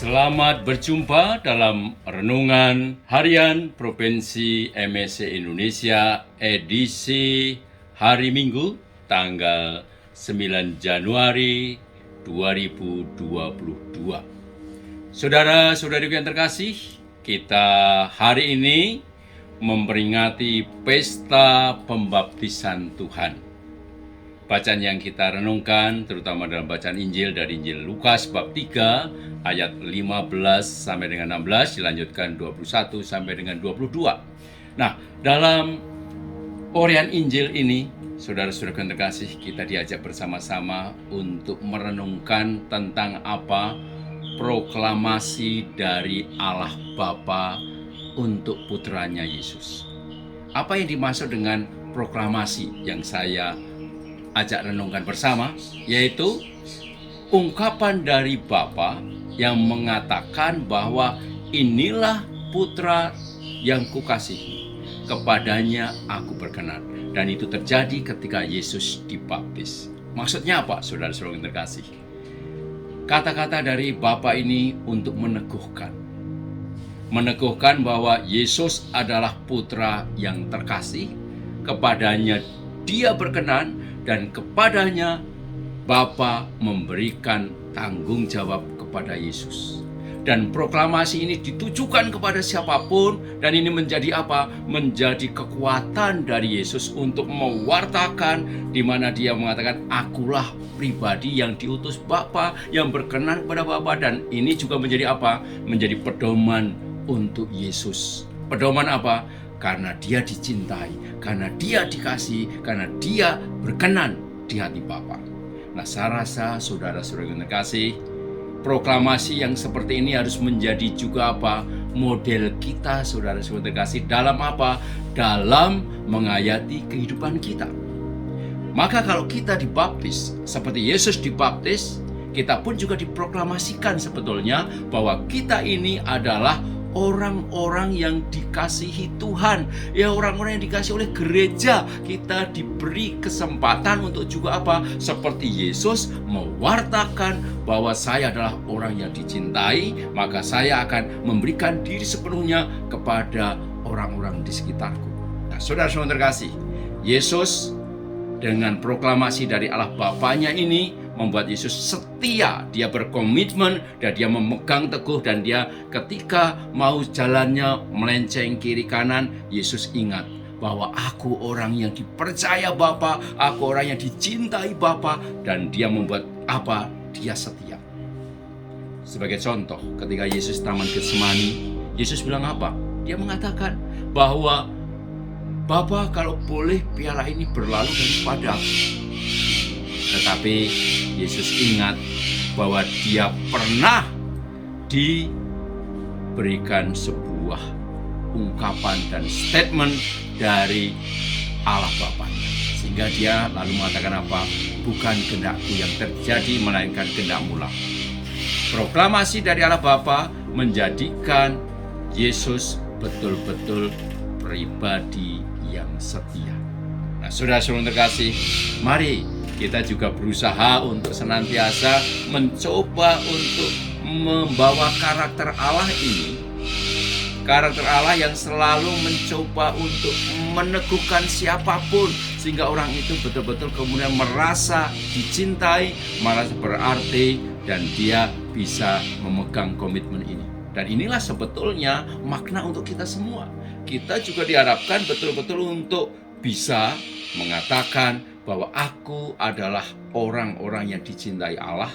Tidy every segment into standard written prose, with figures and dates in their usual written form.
Selamat berjumpa dalam Renungan Harian Provinsi MSC Indonesia edisi hari Minggu tanggal 9 Januari 2022. Saudara-saudariku yang terkasih, kita hari ini memperingati Pesta Pembaptisan Tuhan. Bacaan yang kita renungkan terutama dalam bacaan Injil dari Injil Lukas bab 3 ayat 15 sampai dengan 16, dilanjutkan 21 sampai dengan 22. Nah, dalam uraian Injil ini, saudara-saudara yang terkasih, kita diajak bersama-sama untuk merenungkan tentang apa proklamasi dari Allah Bapa untuk putranya Yesus. Apa yang dimaksud dengan proklamasi yang saya ajak renungkan bersama, yaitu ungkapan dari Bapa yang mengatakan bahwa inilah putra yang kukasihi, kepadanya aku berkenan. Dan itu terjadi ketika Yesus dibaptis. Maksudnya apa, saudara-saudara yang terkasih? Kata-kata dari Bapa ini untuk meneguhkan bahwa Yesus adalah putra yang terkasih, kepadanya dia berkenan, dan kepadanya Bapa memberikan tanggung jawab kepada Yesus. Dan proklamasi ini ditujukan kepada siapapun, dan ini menjadi apa? Menjadi kekuatan dari Yesus untuk mewartakan, di mana dia mengatakan, akulah pribadi yang diutus Bapa, yang berkenan kepada Bapa. Dan ini juga menjadi apa? Menjadi pedoman untuk Yesus. Pedoman apa? Karena dia dicintai, karena dia dikasih, karena dia berkenan di hati Bapa. Nah, saya rasa saudara-saudara yang terkasih, proklamasi yang seperti ini harus menjadi juga apa? Model kita, saudara-saudara yang terkasih, dalam apa? Dalam menghayati kehidupan kita. Maka kalau kita dibaptis seperti Yesus dibaptis, kita pun juga diproklamasikan sebetulnya bahwa kita ini adalah orang-orang yang dikasihi Tuhan, ya, orang-orang yang dikasihi oleh gereja. Kita diberi kesempatan untuk juga apa? Seperti Yesus mewartakan bahwa saya adalah orang yang dicintai, maka saya akan memberikan diri sepenuhnya kepada orang-orang di sekitarku. Nah, saudara-saudara terkasih, Yesus dengan proklamasi dari Allah Bapanya ini membuat Yesus setia, dia berkomitmen dan dia memegang teguh, dan dia ketika mau jalannya melenceng kiri kanan, Yesus ingat bahwa aku orang yang dipercaya Bapa, aku orang yang dicintai Bapa, dan dia membuat apa? Dia setia. Sebagai contoh, ketika Yesus Taman Getsemani, Yesus bilang apa? Dia mengatakan bahwa Bapa, kalau boleh piala ini berlalu daripada aku. Tetapi Yesus ingat bahwa dia pernah diberikan sebuah ungkapan dan statement dari Allah Bapanya. Sehingga dia lalu mengatakan apa? Bukan kehendakku yang terjadi, melainkan kehendak-Mu lah. Proklamasi dari Allah Bapa menjadikan Yesus betul-betul pribadi yang setia. Nah, saudara-saudara terkasih, mari kita juga berusaha untuk senantiasa mencoba untuk membawa karakter Allah ini. Karakter Allah yang selalu mencoba untuk meneguhkan siapapun, sehingga orang itu betul-betul kemudian merasa dicintai, merasa berarti, dan dia bisa memegang komitmen ini. Dan inilah sebetulnya makna untuk kita semua. Kita juga diharapkan betul-betul untuk bisa mengatakan bahwa aku adalah orang-orang yang dicintai Allah,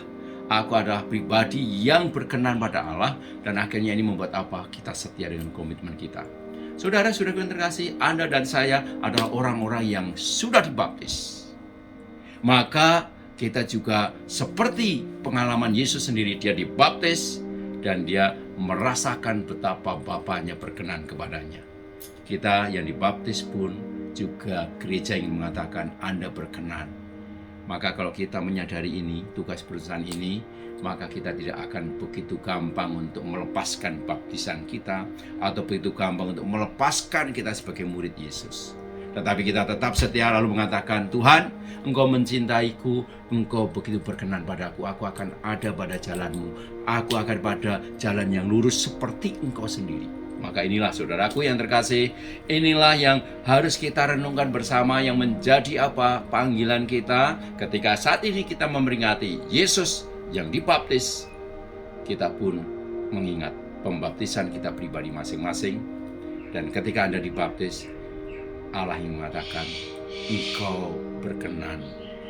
aku adalah pribadi yang berkenan pada Allah, dan akhirnya ini membuat apa? Kita setia dengan komitmen kita. Saudara-saudara yang terkasih, Anda dan saya adalah orang-orang yang sudah dibaptis. Maka kita juga seperti pengalaman Yesus sendiri, dia dibaptis dan dia merasakan betapa Bapanya berkenan kepadanya. Kita yang dibaptis pun juga gereja ingin mengatakan Anda berkenan. Maka kalau kita menyadari ini, tugas perusahaan ini, maka kita tidak akan begitu gampang untuk melepaskan baptisan kita, atau begitu gampang untuk melepaskan kita sebagai murid Yesus. tetapi kita tetap setia lalu mengatakan, Tuhan, Engkau mencintaiku, Engkau begitu berkenan padaku, aku akan ada pada jalan-Mu, aku akan pada jalan yang lurus seperti Engkau sendiri. Maka inilah saudaraku yang terkasih, inilah yang harus kita renungkan bersama, yang menjadi apa panggilan kita ketika saat ini kita memperingati Yesus yang dibaptis. Kita pun mengingat pembaptisan kita pribadi masing-masing, dan ketika Anda dibaptis, Allah yang mengatakan, Engkau berkenan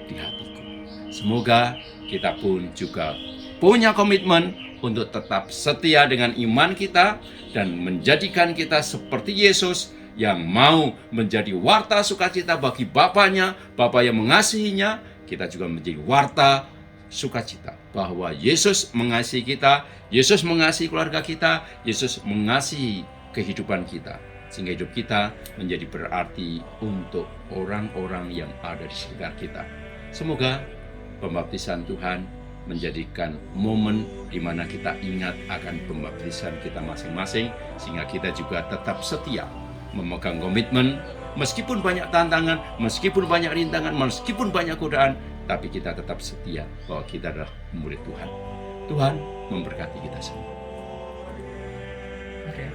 di hatiku. Semoga kita pun juga punya komitmen untuk tetap setia dengan iman kita dan menjadikan kita seperti Yesus yang mau menjadi warta sukacita bagi Bapaknya, Bapa yang mengasihinya. Kita juga menjadi warta sukacita bahwa Yesus mengasihi kita, Yesus mengasihi keluarga kita, Yesus mengasihi kehidupan kita, sehingga hidup kita menjadi berarti untuk orang-orang yang ada di sekitar kita. Semoga pembaptisan Tuhan menjadikan momen di mana kita ingat akan pembaptisan kita masing-masing, sehingga kita juga tetap setia memegang komitmen, meskipun banyak tantangan, meskipun banyak rintangan, meskipun banyak godaan, tapi kita tetap setia bahwa kita adalah murid Tuhan. Tuhan memberkati kita semua. Oke.